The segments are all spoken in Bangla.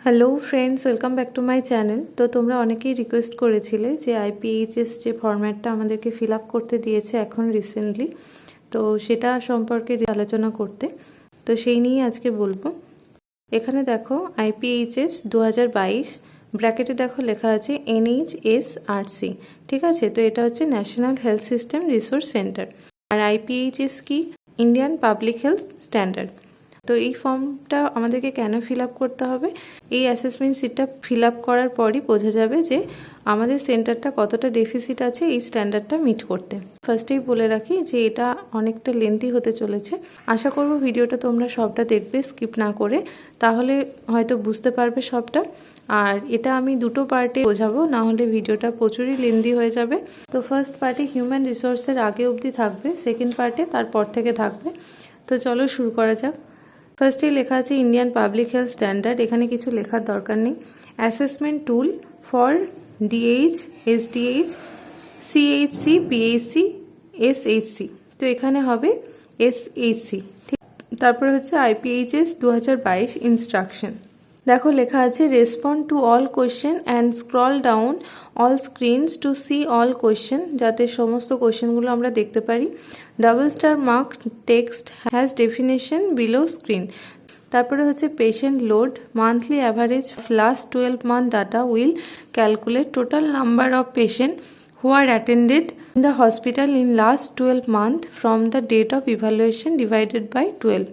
Hello friends, welcome back to my channel. তো তোমরা অনেকেই রিকোয়েস্ট করেছিলে যে আইপিএইচএস যে ফরম্যাটটা আমাদেরকে ফিল আপ করতে দিয়েছে এখন রিসেন্টলি, তো সেটা সম্পর্কে আলোচনা করতে, তো সেই নিয়েই আজকে বলবো। এখানে দেখো আইপিএইচএস 2022 ব্র্যাকেটে দেখো লেখা আছে NHSRC, ঠিক আছে। তো এটা হচ্ছে national health system resource centre. আর আইপিএইচএস কি? Indian public health standard. তো এই ফর্মটা আমাদেরকে কেন ফিল আপ করতে হবে? এই অ্যাসেসমেন্ট শিটটা ফিল আপ করার পরই বোঝা যাবে যে আমাদের সেন্টারটা কতটা ডেফিসিট আছে এই স্ট্যান্ডার্ডটা মিট করতে। ফার্স্টেই বলে রাখি যে এটা অনেকটা লেন্থি হতে চলেছে। আশা করব ভিডিওটা তোমরা সবটা দেখবে স্কিপ না করে, তাহলে হয়তো বুঝতে পারবে সবটা। আর এটা আমি দুটো পার্টে বোঝাবো, না হলে ভিডিওটা প্রচুরই লেন্দি হয়ে যাবে। তো ফার্স্ট পার্টে হিউম্যান রিসোর্সের আগে অবধি থাকবে, সেকেন্ড পার্টে তারপর থেকে থাকবে। তো চলো শুরু করা যাক। ফার্স্টেই লেখা আছে ইন্ডিয়ান পাবলিক হেলথ স্ট্যান্ডার্ড। এখানে কিছু লেখার দরকার নেই। Assessment tool for DH, SDH, CHC, PHC, SHC. তো এখানে হবে এসএইচসি। ঠিক, তারপরে হচ্ছে আইপিএইচএস 2022 ইনস্ট্রাকশন। দেখো লেখা আছে respond to all question and scroll down all screens to see all question, যাতে সমস্ত কোয়েশ্চেনগুলো আমরা দেখতে পারি। Double star mark text has definition below screen. তারপরে হচ্ছে patient load monthly average last 12 month data will calculate total number of patient who are attended in the hospital in last 12 month from the date of evaluation divided by 12।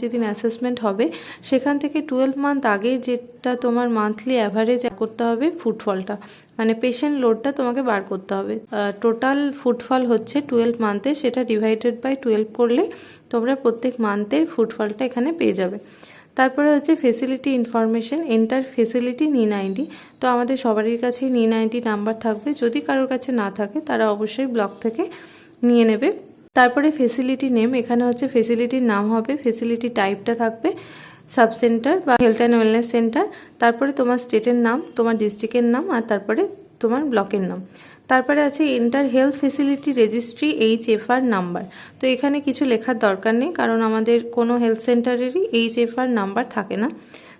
যেদিন অ্যাসেসমেন্ট হবে সেখান থেকে 12 মান্থ আগে যেটা তোমার মান্থলি অ্যাভারেজ করতে হবে ফুটফলটা, মানে পেশেন্ট লোডটা তোমাকে বার করতে হবে। টোটাল ফুটফল হচ্ছে 12 মান্থে, সেটা ডিভাইডেড বাই 12 করলে তোমরা প্রত্যেক মান্থের ফুটফলটা এখানে পেয়ে যাবে। তারপরে হচ্ছে facility information enter facility NE90। তো আমাদের সবারই কাছে NE90 নাম্বার থাকবে, যদি কারোর কাছে না থাকে তারা অবশ্যই ব্লক থেকে নিয়ে নেবে। তারপরে ফেসিলিটি নেম, এখানে হচ্ছে ফেসিলিটির নাম হবে, ফেসিলিটি টাইপটা থাকবে সাব সেন্টার বা হেলথ অ্যান্ড ওয়েলনেস সেন্টার। তারপরে তোমার স্টেটের নাম, তোমার ডিস্ট্রিক্টের নাম, আর তারপরে তোমার ব্লকের নাম। তারপরে আছে enter health facility registry HFR number. তো এখানে কিছু লেখার দরকার নেই, কারণ আমাদের কোনো হেলথ সেন্টারেরই HFR নাম্বার থাকে না।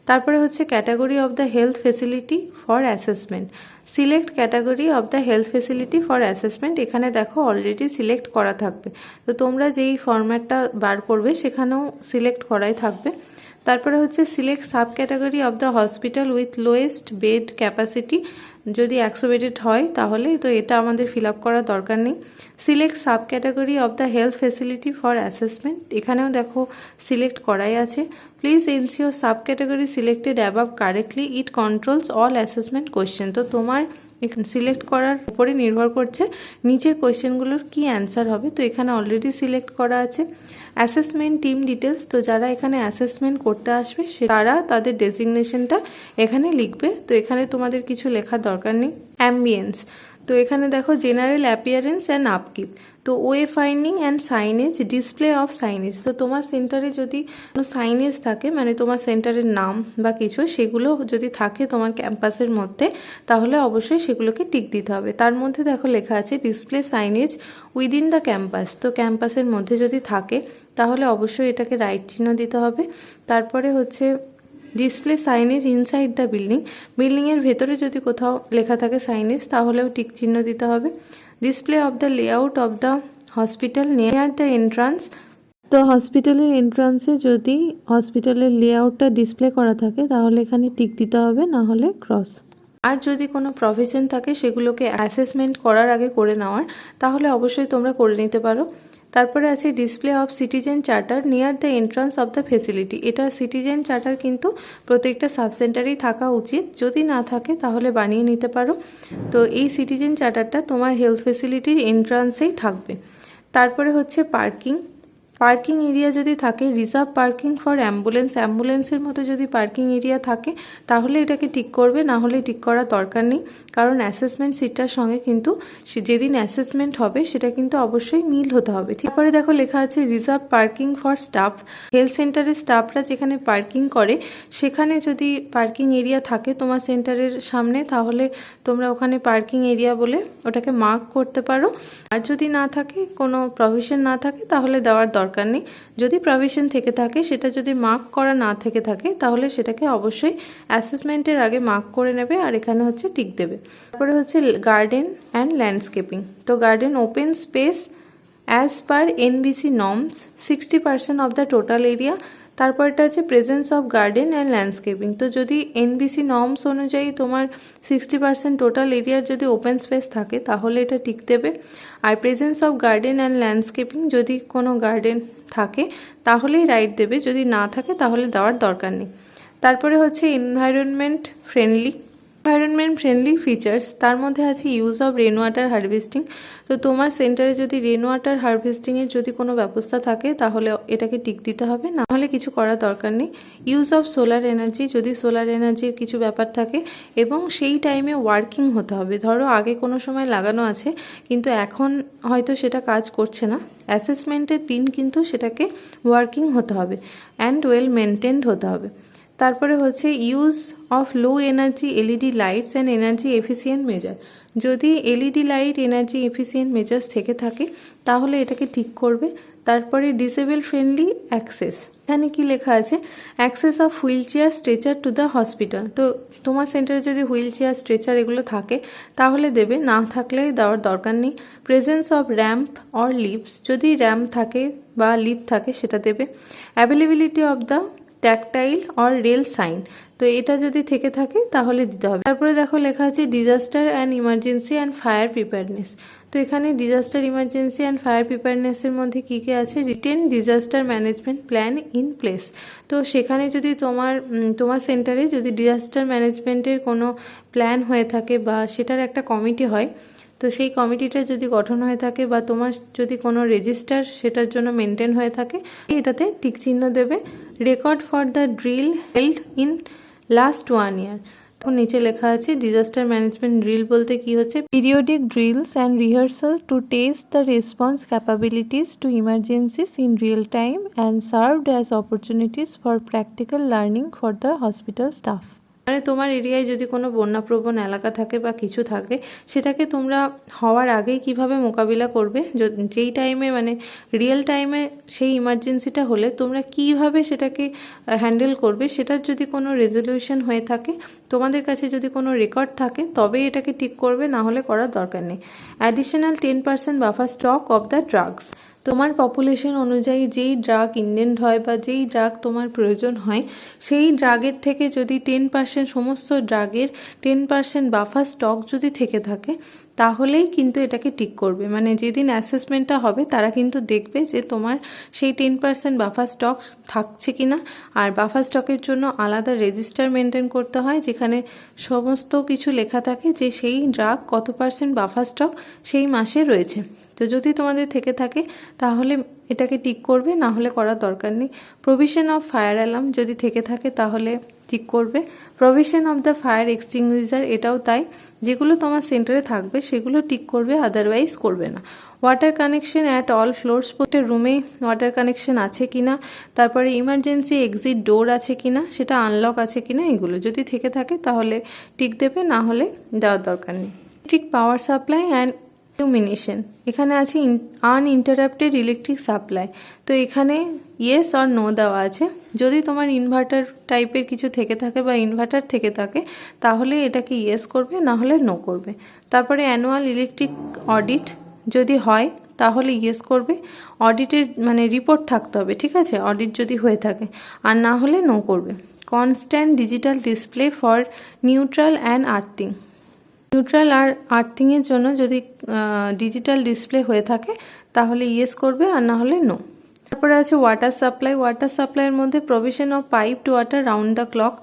তারপরে হচ্ছে category of the health facility for assessment. Select category of the health facility for assessment. এখানে দেখো অলরেডি সিলেক্ট করা থাকবে, তো তোমরা যেই ফরম্যাটটা বার করবে সেখানেও সিলেক্ট করাই থাকবে। তারপরে হচ্ছে select sub category of the hospital with lowest bed capacity. যদি 100 বেডেড হয় তাহলে তো এটা আমাদের ফিল আপ করার দরকার নেই। Select sub category of the health facility for assessment, এখানেও দেখো সিলেক্ট করাই আছে। Please ensure sub category selected above correctly, it controls all assessment question. তো তোমার এখানে সিলেক্ট করার উপরে নির্ভর করছে নিচের কোয়েশ্চেনগুলোর কি অ্যান্সার হবে। তো এখানে অলরেডি সিলেক্ট করা আছে। অ্যাসেসমেন্ট টিম ডিটেলস, তো যারা এখানে অ্যাসেসমেন্ট করতে আসবে তারা তাদের ডেজিগনেশনটা এখানে লিখবে। তো এখানে তোমাদের কিছু লেখার দরকার নেই। অ্যাম্বিয়েন্স, তো এখানে দেখো জেনারেল অ্যাপিয়ারেন্স অ্যান্ড আপকিপ। তো way finding and signage, display of signage. তো তোমার সেন্টারে যদি কোনো সাইনেজ থাকে, মানে তোমার সেন্টারের নাম বা কিছু, সেগুলো যদি থাকে তোমার ক্যাম্পাসের মধ্যে, তাহলে অবশ্যই সেগুলোকে টিক দিতে হবে। তার মধ্যে দেখো লেখা আছে display signage within the campus. তো ক্যাম্পাসের মধ্যে যদি থাকে তাহলে অবশ্যই এটাকে রাইট চিহ্ন দিতে হবে। তারপরে হচ্ছে display signage inside the building. বিল্ডিংয়ের ভেতরে যদি কোথাও লেখা থাকে সাইনেজ তাহলেও টিক চিহ্ন দিতে হবে। Display of the layout of the hospital near the entrance. তো হসপিটালের এন্ট্রান্সে যদি হসপিটালের লেআউটটা ডিসপ্লে করা থাকে তাহলে এখানে টিক দিতে হবে, না হলে ক্রস। আর যদি কোনো প্রভিশন থাকে সেগুলোকে অ্যাসেসমেন্ট করার আগে করে নেওয়ার, তাহলে অবশ্যই তোমরা করে নিতে পারো। তারপরে আছে display of citizen charter near the entrance of the facility. এটা সিটিজেন চার্টার কিন্তু প্রত্যেকটা সাব সেন্টারেই থাকা উচিত, যদি না থাকে তাহলে বানিয়ে নিতে পারো। তো এই সিটিজেন চার্টারটা তোমার হেলথ ফেসিলিটির এন্ট্রান্সেই থাকবে। তারপরে হচ্ছে পার্কিং। পার্কিং এরিয়া যদি থাকে রিজার্ভ পার্কিং ফর অ্যাম্বুলেন্স, অ্যাম্বুলেন্সের মতো যদি পার্কিং এরিয়া থাকে তাহলে এটাকে টিক করবে, না হলে টিক করার দরকার নেই, কারণ অ্যাসেসমেন্ট সিটটার সঙ্গে কিন্তু যেদিন অ্যাসেসমেন্ট হবে সেটা কিন্তু অবশ্যই মিল হতে হবে। তারপরে দেখো লেখা আছে reserve parking for staff. Health সেন্টারের স্টাফরা যেখানে পার্কিং করে সেখানে যদি পার্কিং এরিয়া থাকে তোমার সেন্টারের সামনে, তাহলে তোমরা ওখানে পার্কিং এরিয়া বলে ওটাকে মার্ক করতে পারো। আর যদি না থাকে, কোনো প্রভিশন না থাকে, তাহলে দেওয়ার দরকার দরকার নেই। যদি প্রভিশন থেকে থাকে, সেটা যদি মার্ক করা না থেকে থাকে, তাহলে সেটাকে অবশ্যই অ্যাসেসমেন্টের আগে মার্ক করে নেবে আর এখানে হচ্ছে টিক দেবে। তারপরে হচ্ছে গার্ডেন অ্যান্ড ল্যান্ডস্কেপিং। তো garden open space as per NBC norms 60% of the total area. তারপরটা হচ্ছে presence of garden and landscaping. তো যদি এনবিসি নর্মস অনুযায়ী তোমার 60% টোটাল এরিয়ার যদি ওপেন স্পেস থাকে তাহলে এটা টিক দেবে। আর presence of garden and landscaping, যদি কোনো গার্ডেন থাকে তাহলেই রাইট দেবে, যদি না থাকে তাহলে দেওয়ার দরকার নেই। তারপরে হচ্ছে এনভায়রনমেন্ট ফ্রেন্ডলি ফিচার্স, তার মধ্যে আছে use of rain water harvesting. তো তোমার সেন্টারে যদি রেন ওয়াটার হারভেস্টিংয়ের যদি কোনো ব্যবস্থা থাকে তাহলে এটাকে টিক দিতে হবে, না হলে কিছু করার দরকার নেই। ইউজ অফ সোলার এনার্জি, যদি সোলার এনার্জির কিছু ব্যাপার থাকে এবং সেই টাইমে ওয়ার্কিং হতে হবে। ধরো আগে কোনো সময় লাগানো আছে কিন্তু এখন হয়তো সেটা কাজ করছে না, অ্যাসেসমেন্টের দিন কিন্তু সেটাকে ওয়ার্কিং হতে হবে অ্যান্ড ওয়েল মেনটেনড হতে হবে। তারপরে হচ্ছে use of low energy LED lights and energy efficient measure. যদি LED light energy efficient measures থেকে থাকে তাহলে এটাকে ঠিক করবে। তারপরে ডিসেবল ফ্রেন্ডলি অ্যাক্সেস, এখানে কি লেখা আছে, access of wheel chair stretcher to the hospital. তো তোমার সেন্টারে যদি হুইল চেয়ার স্ট্রেচার এগুলো থাকে তাহলে দেবে, না থাকলে দেওয়ার দরকার নেই। Presence of ramp or lifts, যদি র্যাম্প থাকে বা লিফট থাকে সেটা দেবে। Availability of the tactile or rail sign, তো এটা যদি থেকে থাকে তাহলে দিতে হবে। তারপরে দেখো লেখা আছে disaster and emergency and fire preparedness. তো এখানে ডিজাস্টার ইমার্জেন্সি অ্যান্ড ফায়ার প্রিপেয়ারনেসের মধ্যে কী কী আছে, written disaster management plan in place. তো সেখানে যদি তোমার সেন্টারে যদি ডিজাস্টার ম্যানেজমেন্টের কোনো প্ল্যান হয়ে থাকে বা সেটার একটা কমিটি হয়, তো সেই কমিটিটা যদি গঠন হয়ে থাকে বা তোমার যদি কোনো রেজিস্টার সেটার জন্য মেনটেন হয়ে থাকে, এটাতে টিক চিহ্ন দেবে। Record for the drill held in last 1 year। তো নিচে লেখা আছে ডিজাস্টার ম্যানেজমেন্ট ড্রিল বলতে কি হচ্ছে, periodic drills and rehearsal to test the response capabilities to emergencies in real time and served as opportunities for practical learning for the hospital staff. মানে তোমার এরিয়ায় যদি কোনো বন্যাপ্রবণ এলাকা থাকে বা কিছু থাকে, সেটাকে তোমরা হওয়ার আগেই কিভাবে মোকাবিলা করবে, যেই টাইমে মানে রিয়েল টাইমে সেই ইমার্জেন্সিটা হলে তোমরা কিভাবে সেটাকে হ্যান্ডেল করবে, সেটার যদি কোনো রেজলিউশন হয়ে থাকে, তোমাদের কাছে যদি কোনো রেকর্ড থাকে তবেই এটাকে ঠিক করবে, না হলে করার দরকার নেই। Additional 10% buffer stock of the drugs, তোমার পপুলেশন অনুযায়ী যেই ড্রাগ ইনডেন্ট হয় বা যেই ড্রাগ তোমার প্রয়োজন হয়, সেই ড্রাগের থেকে যদি 10% সমস্ত ড্রাগের 10% বাফার স্টক যদি থেকে থাকে তাহলেই কিন্তু এটাকে টিক করবে। মানে যেদিন অ্যাসেসমেন্টটা হবে তারা কিন্তু দেখবে যে তোমার সেই 10% বাফার স্টক থাকছে কিনা। আর বাফার স্টকের জন্য আলাদা রেজিস্টার মেনটেন করতে হয়, যেখানে সমস্ত কিছু লেখা থাকে যে সেই ড্রাগ কত % বাফার স্টক সেই মাসে রয়েছে। তো যদি তোমাদের থেকে থাকে তাহলে এটাকে টিক করবে, না হলে করার দরকার নেই। প্রভিশন অফ ফায়ার অ্যালার্ম যদি থেকে থাকে তাহলে টিক করবে। Provision of the fire extinguisher, এটাও তাই, যেগুলো তোমার সেন্টারে থাকবে সেগুলো টিক করবে, আদারওয়াইজ করবে না। Water connection at all floors, প্রত্যেক রুমে ওয়াটার কানেকশন আছে কিনা, তারপরে ইমার্জেন্সি এক্সিট ডোর আছে কিনা, সেটা আনলক আছে কিনা, এগুলো যদি থেকে থাকে তাহলে টিক দেবে, না হলে দেওয়ার দরকার নেই। Electric power supply and illumination, এখানে আছে আনইন্টারাপ্টেড ইলেকট্রিক সাপ্লাই। তো এখানে ইয়েস অর নো দেওয়া আছে। যদি তোমার ইনভার্টার টাইপের কিছু থেকে থাকে বা ইনভার্টার থেকে থাকে তাহলে এটাকে ইয়েস করবে, না হলে নো করবে। তারপরে অ্যানুয়াল ইলেকট্রিক অডিট যদি হয় তাহলে ইয়েস করবে, অডিটের মানে রিপোর্ট থাকতে হবে, ঠিক আছে, অডিট যদি হয়ে থাকে, আর না হলে নো করবে। Constant digital display for neutral and earthing, neutral আর আর্থিংয়ের জন্য যদি ডিজিটাল ডিসপ্লে হয়ে থাকে তাহলে ইয়েস করবে, আর না হলে নো। তারপরে আছে ওয়াটার সাপ্লাই, ওয়াটার সাপ্লাইয়ের মধ্যে provision of pipe to water round the clock,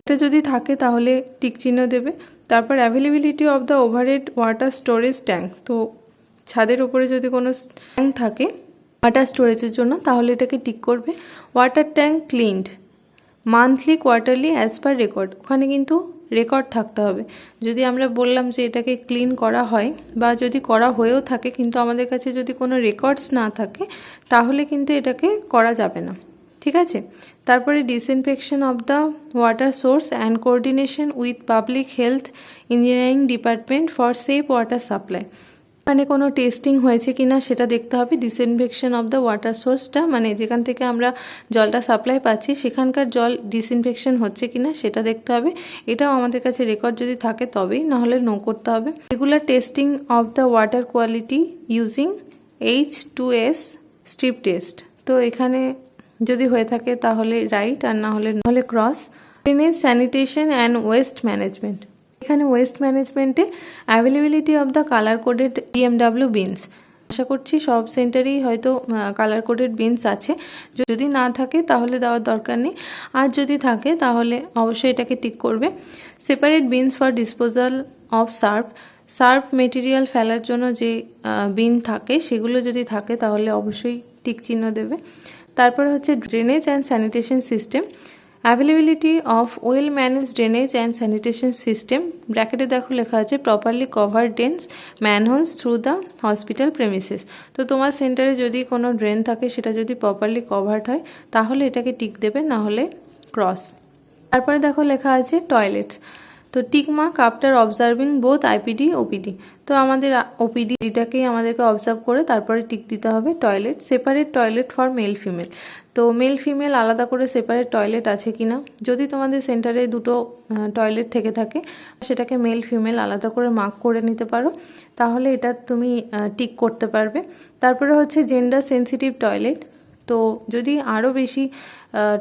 এটা যদি থাকে তাহলে টিক চিহ্ন দেবে। তারপর availability of the overhead water storage tank, তো ছাদের উপরে যদি কোনো ট্যাঙ্ক থাকে ওয়াটার স্টোরেজের জন্য তাহলে এটাকে টিক করবে। Water tank cleaned monthly quarterly as per record, ওখানে কিন্তু রেকর্ড থাকতে হবে। যদি আমরা বললাম যে এটাকে ক্লিন করা হয় বা যদি করা হয়েও থাকে কিন্তু আমাদের কাছে যদি কোনো রেকর্ডস না থাকে তাহলে কিন্তু এটাকে করা যাবে না, ঠিক আছে। তারপরে disinfection of the water source and coordination with public health engineering department for safe water supply. মানে কোনো টেস্টিং হয়েছে কিনা সেটা দেখতে হবে। ডিসইনফেকশন অফ দ্য ওয়াটার সোর্সটা, মানে যেখান থেকে আমরা জলটা সাপ্লাই পাচ্ছি সেখানকার জল ডিসইনফেকশন হচ্ছে কিনা সেটা দেখতে হবে। এটাও আমাদের কাছে রেকর্ড যদি থাকে তবেই, নাহলে নো করতে হবে। Regular testing of the water quality using H2S strip test, তো এখানে যদি হয়ে থাকে তাহলে রাইট, আর না হলে cross. Drainage, sanitation and waste management, এখানে ওয়েস্ট ম্যানেজমেন্টে availability of the colour coded BMW bins. আশা করছি সব সেন্টারেই হয়তো কালার কোডেড বিনস আছে। যদি না থাকে তাহলে দেওয়ার দরকার নেই, আর যদি থাকে তাহলে অবশ্যই এটাকে টিক করবে। Separate beans for disposal of Surf material ফেলার জন্য যে বিন থাকে সেগুলো যদি থাকে তাহলে অবশ্যই টিক চিহ্ন দেবে। তারপরে হচ্ছে drainage and sanitation system, availability of well manage drainage and sanitation system, ব্র্যাকেটে দেখো লেখা আছে properly cover drains manholes through the hospital premises. তো তোমার সেন্টারে যদি কোনো ড্রেন থাকে সেটা যদি প্রপারলি কভার্ড হয় তাহলে এটাকে টিক দেবে, না হলে ক্রস। তারপরে দেখো লেখা আছে টয়লেটস, তো tick mark after observing both IPD OPD। তো আমাদের OPDটাকেই আমাদেরকে অবজার্ভ করে তারপরে টিক দিতে হবে। Toilet, separate toilet for male female, তো মেল ফিমেল আলাদা করে সেপারেট টয়লেট আছে কিনা। যদি তোমাদের সেন্টারে দুটো টয়লেট থেকে থাকে সেটাকে মেল ফিমেল আলাদা করে মার্ক করে নিতে পারো, তাহলে এটা তুমি টিক করতে পারবে। তারপরে হচ্ছে জেন্ডার সেন্সিটিভ টয়লেট, তো যদি আরও বেশি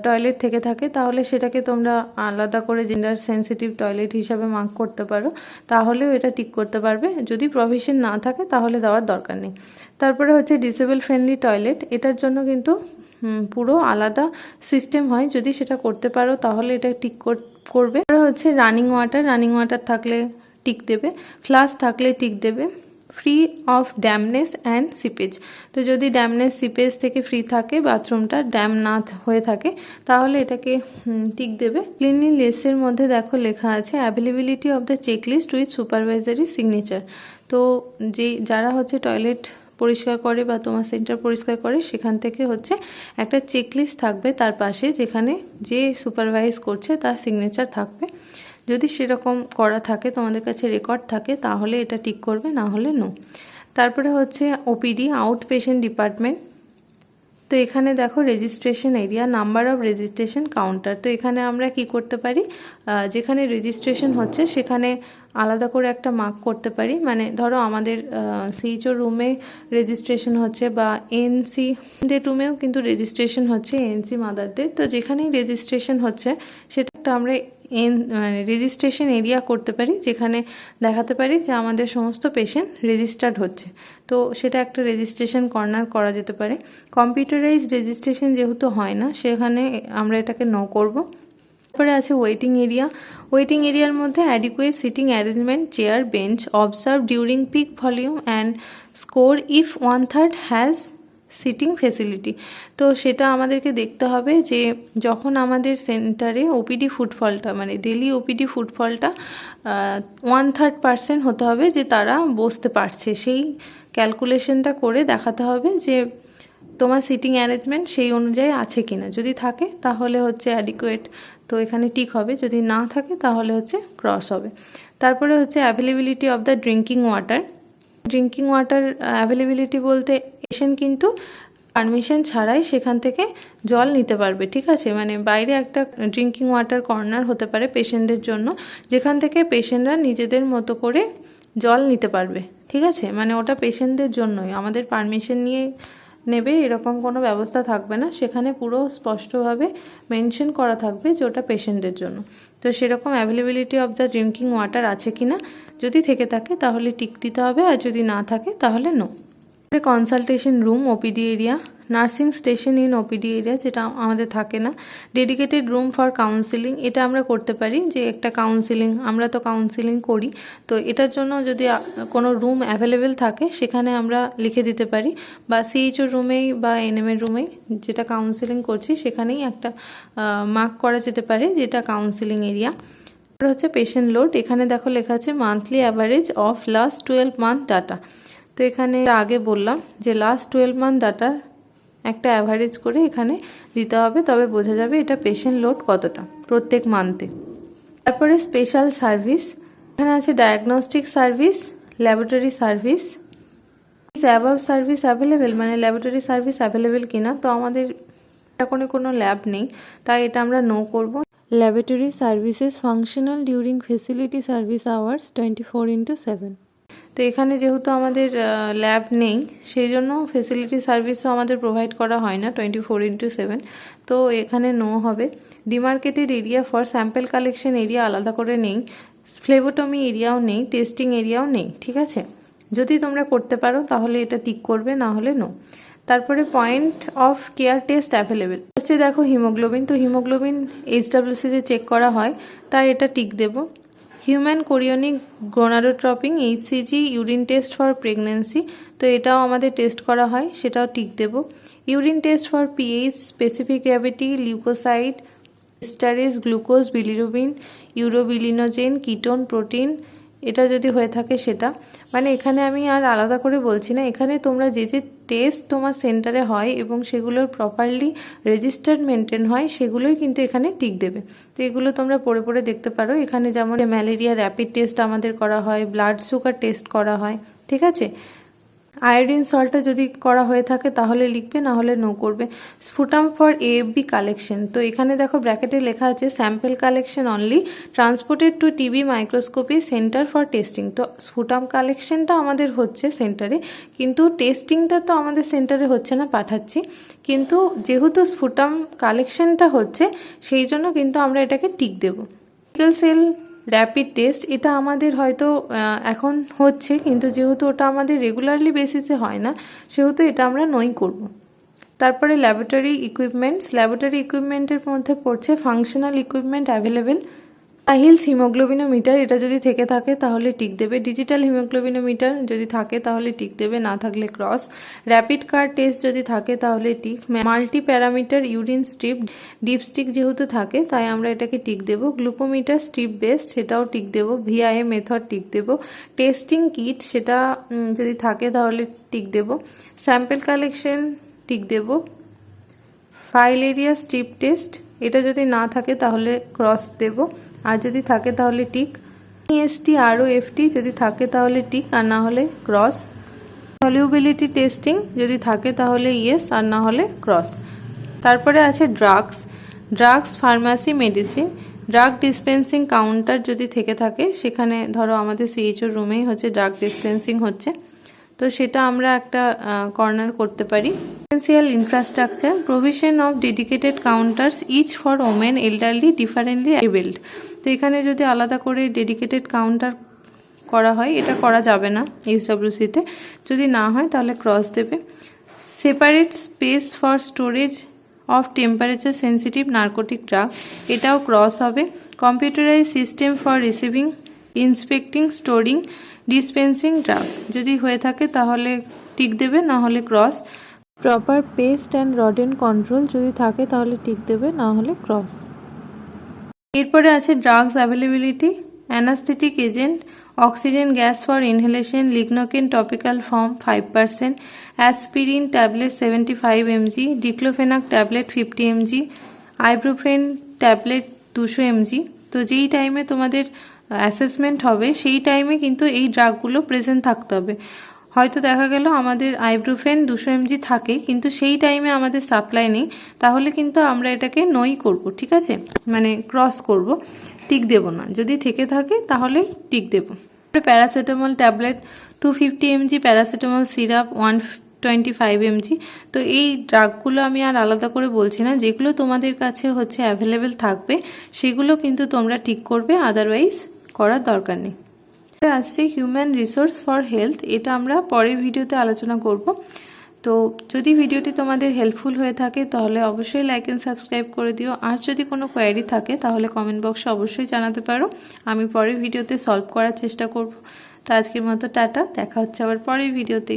টয়লেট থেকে থাকে তাহলে সেটাকে তোমরা আলাদা করে জেন্ডার সেন্সিটিভ টয়লেট হিসাবে মার্ক করতে পারো, তাহলেও এটা টিক করতে পারবে। যদি প্রভিশন না থাকে তাহলে দেওয়ার দরকার নেই। তারপরে হচ্ছে ডিসেবল ফ্রেন্ডলি টয়লেট, এটার জন্য কিন্তু পুরো আলাদা সিস্টেম হয়, যদি সেটা করতে পারো তাহলে এটা টিক করবে। হচ্ছে রানিং ওয়াটার থাকলে টিক দেবে, ফ্লাশ থাকলে টিক দেবে। ফ্রি অফ ড্যামনেস অ্যান্ড সিপেজ, তো যদি ড্যামনেস সিপেজ থেকে ফ্রি থাকে, বাথরুমটা ড্যাম না হয়ে থাকে তাহলে এটাকে টিক দেবে। ক্লিনলিনেসের মধ্যে দেখো লেখা আছে availability of the checklist with supervisory signature, তো যারা হচ্ছে টয়লেট পরিষ্কার করে বা তোমার সেন্টার পরিষ্কার করে সেখান থেকে হচ্ছে একটা চেকলিস্ট থাকবে তার পাশে, যেখানে যে সুপারভাইজ করছে তার সিগনেচার থাকবে। যদি সেরকম করা থাকে, তোমাদের কাছে রেকর্ড থাকে, তাহলে এটা টিক করবে, না হলে নো। তারপরে হচ্ছে OPD আউট পেশেন্ট ডিপার্টমেন্ট, তো এখানে দেখো registration area, number of registration counter, তো এখানে আমরা কি করতে পারি, যেখানে রেজিস্ট্রেশন হচ্ছে সেখানে আলাদা করে একটা মার্ক করতে পারি। মানে ধরো আমাদের CHO রুমে রেজিস্ট্রেশন হচ্ছে বা NC রুমেও কিন্তু রেজিস্ট্রেশন হচ্ছে, NC মাদারদের, তো যেখানেই রেজিস্ট্রেশন হচ্ছে সেটা আমরা মানে রেজিস্ট্রেশন এরিয়া করতে পারি, যেখানে দেখাতে পারি যে আমাদের সমস্ত পেশেন্ট রেজিস্টার্ড হচ্ছে, তো সেটা একটা রেজিস্ট্রেশন কর্নার করা যেতে পারে। কম্পিউটারাইজড রেজিস্ট্রেশন যেহেতু হয় না সেখানে আমরা এটাকে নো করব। তারপরে আছে ওয়েটিং এরিয়ার মধ্যে adequate seating arrangement, chair, bench, observe during peak volume and score if 1/3 has seating facility, তো সেটা আমাদেরকে দেখতে হবে যে যখন আমাদের সেন্টারে OPD ফুটফলটা, মানে ডেলি OPD ফুটফলটা 1/3% হতে হবে, যে তারা বসতে পারছে, সেই ক্যালকুলেশনটা করে দেখাতে হবে যে তোমার সিটিং অ্যারেঞ্জমেন্ট সেই অনুযায়ী আছে কিনা। যদি থাকে তাহলে হচ্ছে অ্যাডিকুয়েট, তো এখানে টিক হবে, যদি না থাকে তাহলে হচ্ছে ক্রস হবে। তারপরে হচ্ছে availability of the drinking water availability বলতে পেশেন্ট কিন্তু পারমিশন ছাড়াই সেখান থেকে জল নিতে পারবে, ঠিক আছে। মানে বাইরে একটা ড্রিঙ্কিং ওয়াটার কর্নার হতে পারে পেশেন্টদের জন্য, যেখান থেকে পেশেন্টরা নিজেদের মতো করে জল নিতে পারবে, ঠিক আছে। মানে ওটা পেশেন্টদের জন্যই, আমাদের পারমিশন নিয়ে নেবে এরকম কোনো ব্যবস্থা থাকবে না, সেখানে পুরো স্পষ্টভাবে মেনশন করা থাকবে যে ওটা পেশেন্টদের জন্য। তো সেরকম availability of the drinking water আছে কিনা, যদি থেকে থাকে তাহলে টিক দিতে হবে, আর যদি না থাকে তাহলে no. Consultation room OPD area, nursing station in OPD area, যেটা আমাদের থাকে না। ডেডিকেটেড রুম ফর কাউন্সিলিং, এটা আমরা করতে পারি যে একটা কাউন্সিলিং, আমরা তো কাউন্সিলিং করি, তো এটার জন্য যদি কোনো রুম অ্যাভেলেবেল থাকে সেখানে আমরা লিখে দিতে পারি, বা CHO রুমেই বা NM এর রুমেই যেটা কাউন্সিলিং করছি সেখানেই একটা মার্ক করা যেতে পারে যেটা কাউন্সিলিং এরিয়া। হচ্ছে পেশেন্ট লোড, এখানে দেখো লেখা আছে monthly average of last 12 month data, তো এখানে আগে বললাম যে লাস্ট 12 মান্থ ডাটা একটা অ্যাভারেজ করে এখানে দিতে হবে, তবে বোঝা যাবে এটা পেশেন্ট লোড কতটা প্রত্যেক মান্থে। তারপরে স্পেশাল সার্ভিস, এখানে আছে diagnostic service, laboratory service, above service available মানে ল্যাবরেটরি সার্ভিস অ্যাভেলেবেল কিনা, তো আমাদের এখন কোনো ল্যাব নেই, তাই এটা আমরা নো করব। Laboratory services functional during facility service hours 24/7। তো এখানে যেহেতু আমাদের ল্যাব নেই, সেই জন্য ফেসিলিটি সার্ভিসও আমাদের প্রোভাইড করা হয় না 24/7, তো এখানে নো হবে। Demarcated area for sample collection area আলাদা করে নেই, ফ্লেবোটমি এরিয়াও নেই, টেস্টিং এরিয়াও নেই, ঠিক আছে। যদি তোমরা করতে পারো তাহলে এটা টিক করবে, না হলে নো। তারপরে point of care test available. ফার্স্টে দেখো হিমোগ্লোবিন, তো হিমোগ্লোবিন HWC-তে চেক করা হয়, তাই এটা টিক দেব। Human chorionic gonadotropin HCG urine test for pregnancy, তো এটাও আমাদের টেস্ট করা হয়, সেটাও টিক দেব। Urine test for pH, specific gravity, leucocyte, esterase, glucose, bilirubin, urobilinogen, ketone, protein, এটা যদি হয়ে থাকে সেটা, মানে এখানে আমি আর আলাদা করে বলছি না, এখানে তোমরা যে যে টেস্ট তোমার সেন্টারে হয় এবং সেগুলোর প্রপারলি রেজিস্টার্ড মেনটেন হয় সেগুলোই কিন্তু এখানে টিক দেবে। তো এগুলো তোমরা পড়ে পড়ে দেখতে পারো। এখানে যেমন ম্যালেরিয়া র্যাপিড টেস্ট আমাদের করা হয়, ব্লাড সুগার টেস্ট করা হয়, ঠিক আছে। আয়োডিন সল্টটা যদি করা হয়ে থাকে তাহলে লিখবে, না হলে নো করবে। স্পুটাম ফর AFB কালেকশন, তো এখানে দেখো ব্র্যাকেটে লেখা আছে sample collection only, transported to TB microscopy center for testing. তো স্পুটাম কালেকশনটা আমাদের হচ্ছে সেন্টারে, কিন্তু টেস্টিংটা তো আমাদের সেন্টারে হচ্ছে না, পাঠাচ্ছি। কিন্তু যেহেতু স্পুটাম কালেকশনটা হচ্ছে সেই জন্য কিন্তু আমরা এটাকে টিক দেবো। সিকেল সেল র্যাপিড টেস্ট, এটা আমাদের হয়তো এখন হচ্ছে, কিন্তু যেহেতু ওটা আমাদের রেগুলারলি বেসিসে হয় না, সেহেতু এটা আমরা নই করব। তারপরে ল্যাবরেটরি ইকুইপমেন্টস, ল্যাবরেটরি ইকুইপমেন্টের মধ্যে পড়ছে ফাংশনাল ইকুইপমেন্ট অ্যাভেলেবেল। হিলস হিমোগ্লোবিনোমিটার, এটা যদি থেকে থাকে তাহলে টিক দেবে। ডিজিটাল হিমোগ্লোবিনোমিটার যদি থাকে তাহলে টিক দেবে, না থাকলে ক্রস। র্যাপিড কার টেস্ট যদি থাকে তাহলে tick. Multi parameter urine strip, dipstick যেহেতু থাকে তাই আমরা এটাকে টিক দেব। গ্লুকোমিটার স্ট্রিপ বেস্ট, সেটাও টিক দেব। VIA মেথড টিক দেব। টেস্টিং কিট, সেটা যদি থাকে তাহলে টিক দেব। স্যাম্পল কালেকশন টিক দেব। ফাইল এরিয়া স্ট্রিপ টেস্ট, এটা যদি না থাকে তাহলে ক্রস দেব, আর যদি থাকে তাহলে টিক। EST ROFT যদি থাকে তাহলে টিক, আর না হলে ক্রস। সলিউবিলিটি টেস্টিং যদি থাকে তাহলে ইয়েস, আর না হলে ক্রস। তারপরে আছে drugs pharmacy medicine, drug dispensing counter যদি থেকে থাকে, সেখানে ধরো আমাদের CHO রুমেই হচ্ছে ড্রাগ ডিসপেন্সিং হচ্ছে, তো সেটা আমরা একটা কর্নার করতে পারি। Essential infrastructure, provision of dedicated counters each for women elderly differently abled, তো এখানে যদি আলাদা করে ডেডিকেটেড কাউন্টার করা হয়, এটা করা যাবে না HWC-তে, যদি না হয় তাহলে ক্রস দেবে। Separate space for storage of temperature sensitive narcotic drug, এটাও ক্রস হবে। Computerize system for receiving, inspecting, storing, dispensing drug, যদি হয়ে থাকে তাহলে টিক দেবে, না হলে cross. Proper pest and rodent control যদি থাকে তাহলে টিক দেবে, না হলে ক্রস। এরপরে আছে drugs availability, anaesthetic agent, oxygen gas for inhalation, lignocaine topical form 5%, aspirin tablet 75 mg, diclofenac tablet 50 mg, ibuprofen tablet 200 mg। তো যেই টাইমে তোমাদের অ্যাসেসমেন্ট হবে সেই টাইমে কিন্তু এই ড্রাগগুলো প্রেজেন্ট থাকতে হবে। হয়তো দেখা গেল আমাদের আইব্রোফেন 200 mg থাকে, কিন্তু সেই টাইমে আমাদের সাপ্লাই নেই, তাহলে কিন্তু আমরা এটাকে নই করব, ঠিক আছে, মানে ক্রস করব, টিক দেব না। যদি থেকে থাকে তাহলে টিক দেব। Paracetamol tablet 250 mg, paracetamol syrup 125 mg। তো এই ড্রাগগুলো আমি আর আলাদা করে বলছি না, যেগুলো তোমাদের কাছে হচ্ছে অ্যাভেলেবেল থাকবে সেগুলো কিন্তু তোমরা টিক করবে, আদারওয়াইজ করার দরকার নেই। আসছে হিউম্যান রিসোর্স ফর হেলথ, এটা আমরা পরের ভিডিওতে আলোচনা করব। তো যদি ভিডিওটি তোমাদের হেল্পফুল হয়ে থাকে তাহলে অবশ্যই লাইক অ্যান্ড সাবস্ক্রাইব করে দিও, আর যদি কোনো কোয়ারি থাকে তাহলে কমেন্ট বক্সে অবশ্যই জানাতে পারো, আমি পরের ভিডিওতে সলভ করার চেষ্টা করব। তো আজকের মতো টাটা, দেখা হচ্ছে আবার পরের ভিডিওতে।